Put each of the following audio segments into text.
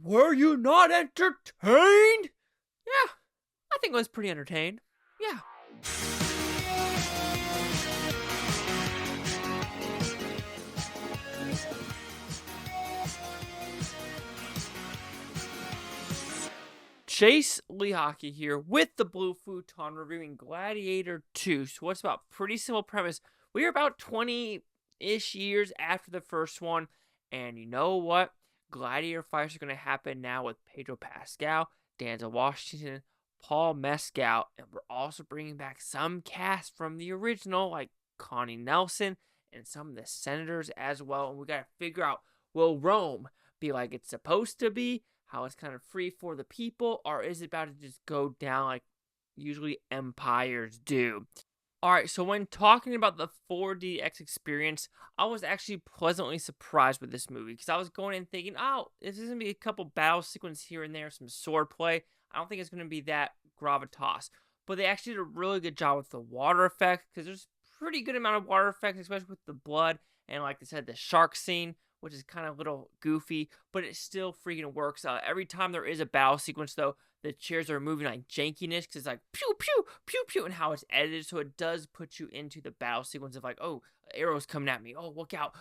Were you not entertained? Yeah, I think I was pretty entertained. Yeah. Chase Lehocky here with the Blue Futon reviewing Gladiator 2. So what's about? Pretty simple premise. We are about 20-ish years after the first one. And you know what? Gladiator fights are going to happen now with Pedro Pascal, Denzel Washington, Paul Mescal. And we're also bringing back some cast from the original, like Connie Nielsen and some of the senators as well. And we got to figure out, will Rome be like it's supposed to be? How it's kind of free for the people, or is it about to just go down like usually empires do? Alright, so when talking about the 4DX experience, I was actually pleasantly surprised with this movie, because I was going in thinking, oh, this is going to be a couple battle sequences here and there, some sword play. I don't think it's going to be that gravitas. But they actually did a really good job with the water effect, because there's a pretty good amount of water effects, especially with the blood, and like they said, the shark scene, which is kind of a little goofy, but it still freaking works. Every time there is a battle sequence, though, the chairs are moving like jankiness, because it's like pew, pew, pew, pew, and how it's edited, so it does put you into the battle sequence of like, oh, arrows coming at me, oh, look out,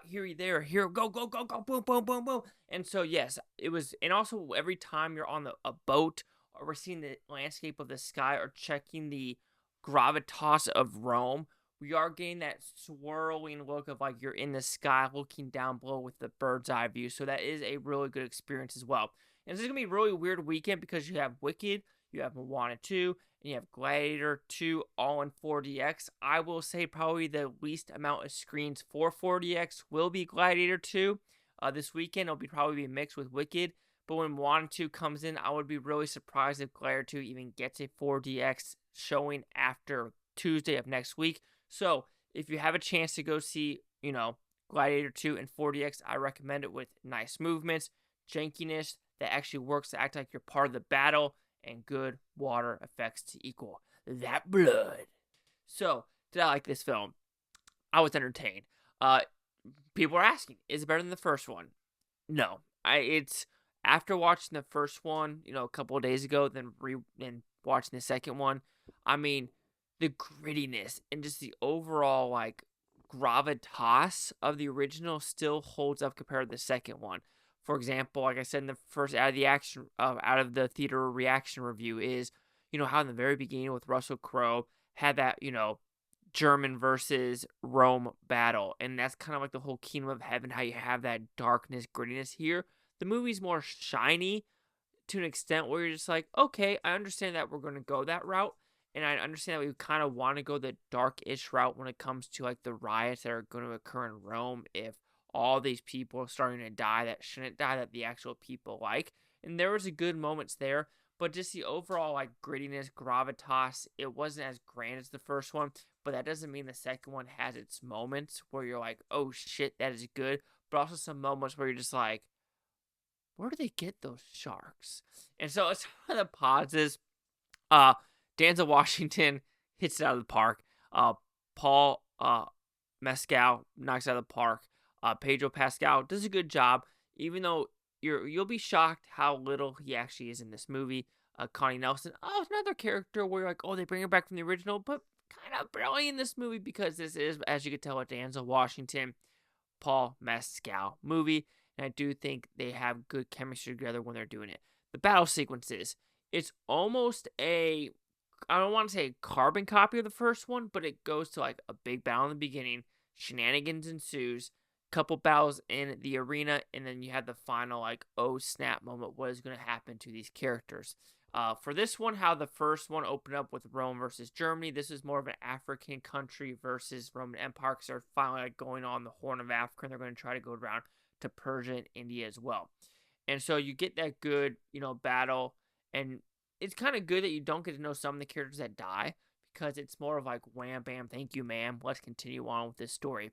here, there, here, go, go, go, go, boom, boom, boom, boom. And so, yes, it was, and also every time you're on a boat, or we're seeing the landscape of the sky, or checking the gravitas of Rome, we are getting that swirling look of like you're in the sky looking down below with the bird's eye view. So that is a really good experience as well. And this is going to be a really weird weekend because you have Wicked, you have Moana 2, and you have Gladiator 2 all in 4DX. I will say probably the least amount of screens for 4DX will be Gladiator 2. This weekend it'll probably be mixed with Wicked. But when Moana 2 comes in, I would be really surprised if Gladiator 2 even gets a 4DX showing after Tuesday of next week. So, if you have a chance to go see, Gladiator 2 and 4DX, I recommend it with nice movements, jankiness that actually works to act like you're part of the battle, and good water effects to equal that blood. So, did I like this film? I was entertained. People are asking, is it better than the first one? No. It's after watching the first one, a couple of days ago, then watching the second one. I mean, the grittiness and just the overall like gravitas of the original still holds up compared to the second one. For example, like I said in the first out of the theater reaction review is, how in the very beginning with Russell Crowe had that, German versus Rome battle, and that's kind of like the whole Kingdom of Heaven, how you have that darkness, grittiness here. The movie's more shiny to an extent where you're just like, okay, I understand that we're going to go that route. And I understand that we kind of want to go the dark-ish route when it comes to like the riots that are going to occur in Rome if all these people are starting to die that shouldn't die, that the actual people like. And there was a good moments there, but just the overall like grittiness, gravitas, it wasn't as grand as the first one. But that doesn't mean the second one has its moments where you're like, oh shit, that is good. But also some moments where you're just like, where do they get those sharks? And so it's one of the pauses. Denzel Washington hits it out of the park. Paul Mescal knocks it out of the park. Pedro Pascal does a good job, even though you'll be shocked how little he actually is in this movie. Connie Nielsen, another character where you're like, oh, they bring her back from the original, but kind of barely in this movie because this is, as you can tell, a Denzel Washington, Paul Mescal movie, and I do think they have good chemistry together when they're doing it. The battle sequences, it's almost I don't want to say a carbon copy of the first one, but it goes to like a big battle in the beginning, shenanigans ensues, couple battles in the arena, and then you have the final like, oh snap moment, what is going to happen to these characters. For this one, how the first one opened up with Rome versus Germany, this is more of an African country versus Roman Empire, because they're finally like going on the Horn of Africa, and they're going to try to go around to Persia and India as well. And so you get that good, battle, and it's kind of good that you don't get to know some of the characters that die, because it's more of like, wham, bam, thank you, ma'am. Let's continue on with this story.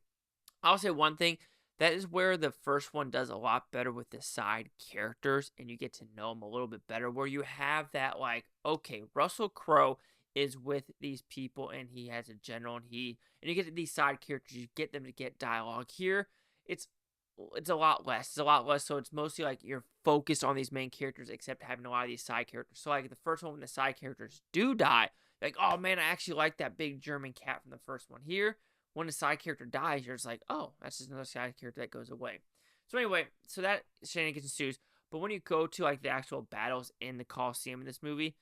I'll say one thing. That is where the first one does a lot better with the side characters, and you get to know them a little bit better, where you have that like, okay, Russell Crowe is with these people, and he has a general, and you get to these side characters, you get them to get dialogue. Here, it's it's a lot less. It's a lot less, so it's mostly like you're focused on these main characters, except having a lot of these side characters. So like the first one, when the side characters do die, like, oh man, I actually like that big German cat from the first one. Here, when the side character dies, you're just like, oh, that's just another side character that goes away. So anyway, so that shenanigans ensues. But when you go to like the actual battles in the Coliseum in this movie,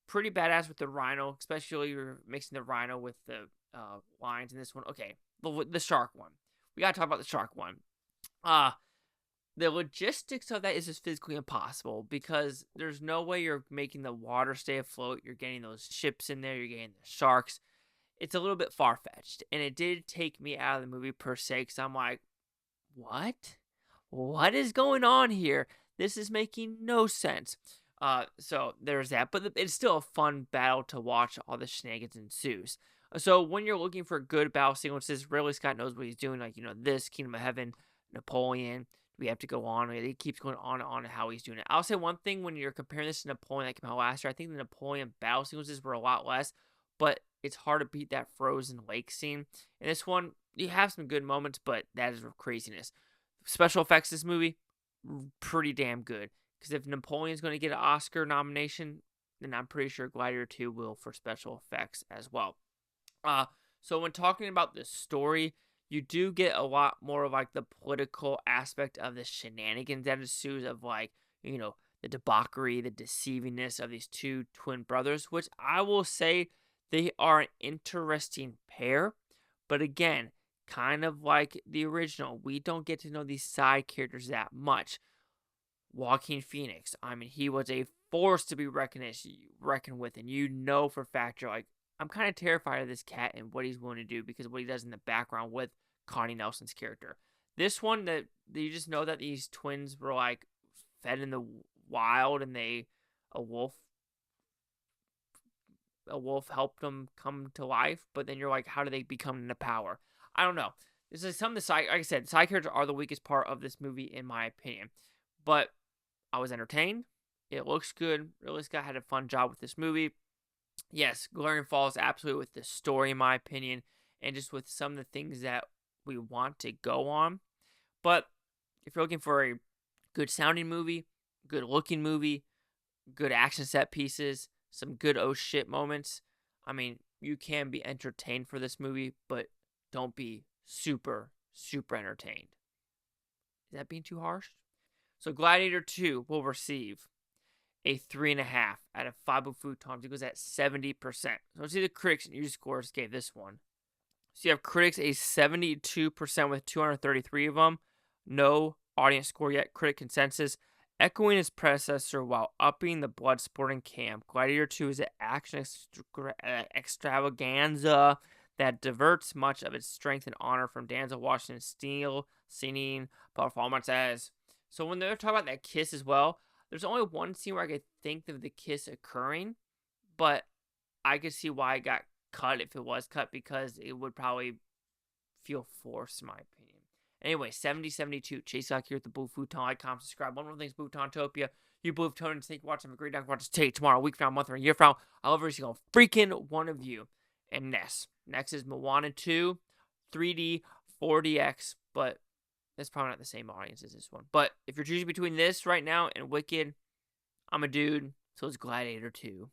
pretty badass with the rhino, especially you're mixing the rhino with the lions in this one. Okay, the shark one. We gotta talk about the shark one. Uh, the logistics of that is just physically impossible because there's no way you're making the water stay afloat. You're getting those ships in there. You're getting the sharks. It's a little bit far-fetched, and it did take me out of the movie per se because I'm like, what? What is going on here? This is making no sense. So there's that, but it's still a fun battle to watch. All the shenanigans ensues. So when you're looking for good battle sequences, Ridley Scott knows what he's doing. Like, this Kingdom of Heaven, Napoleon. We have to go on. It keeps going on and on how he's doing it. I'll say one thing when you're comparing this to Napoleon that came out last year. I think the Napoleon battle sequences were a lot less, but it's hard to beat that frozen lake scene. In this one, you have some good moments, but that is craziness. Special effects this movie, pretty damn good. Because if Napoleon's going to get an Oscar nomination, then I'm pretty sure Gladiator 2 will for special effects as well. So when talking about the story, you do get a lot more of like the political aspect of the shenanigans that ensues of like, the debauchery, the deceivingness of these two twin brothers, which I will say they are an interesting pair. But again, kind of like the original, we don't get to know these side characters that much. Joaquin Phoenix, I mean, he was a force to be reckoned with, and for a fact you're like, I'm kind of terrified of this cat and what he's willing to do because of what he does in the background with Connie Nelson's character. This one, that you just know that these twins were like fed in the wild, and a wolf helped them come to life. But then you're like, how do they become into power? I don't know. This is some of the side, like I said, side characters are the weakest part of this movie in my opinion. But I was entertained. It looks good. Ridley Scott had a fun job with this movie. Yes, Glaring Falls absolutely with the story, in my opinion, and just with some of the things that we want to go on. But if you're looking for a good sounding movie, good looking movie, good action set pieces, some good oh shit moments, I mean, you can be entertained for this movie, but don't be super, super entertained. Is that being too harsh? So Gladiator 2 will receive a 3.5 out of 5 Futons. It goes at 70%. So let's see the critics and user scores gave this one. So you have critics a 72% with 233 of them. No audience score yet. Critic consensus. Echoing his predecessor while upping the blood sporting camp, Gladiator 2 is an action extravaganza that diverts much of its strength and honor from Denzel Washington's steel, singing performances. So when they're talking about that kiss as well, there's only one scene where I could think of the kiss occurring, but I could see why it got cut if it was cut, because it would probably feel forced, in my opinion. Anyway, 70-72. Chase out here at the Blue Futon. Like, comment, subscribe. One more thing, Bhutontopia. You Blue Futonians, thank you for watching. Have a great day. Watch us today, tomorrow, a week from now, a month, or a year from now. I love every single freaking one of you. And next is Moana 2, 3D, 4DX, but that's probably not the same audience as this one. But if you're choosing between this right now and Wicked, I'm a dude, so it's Gladiator 2.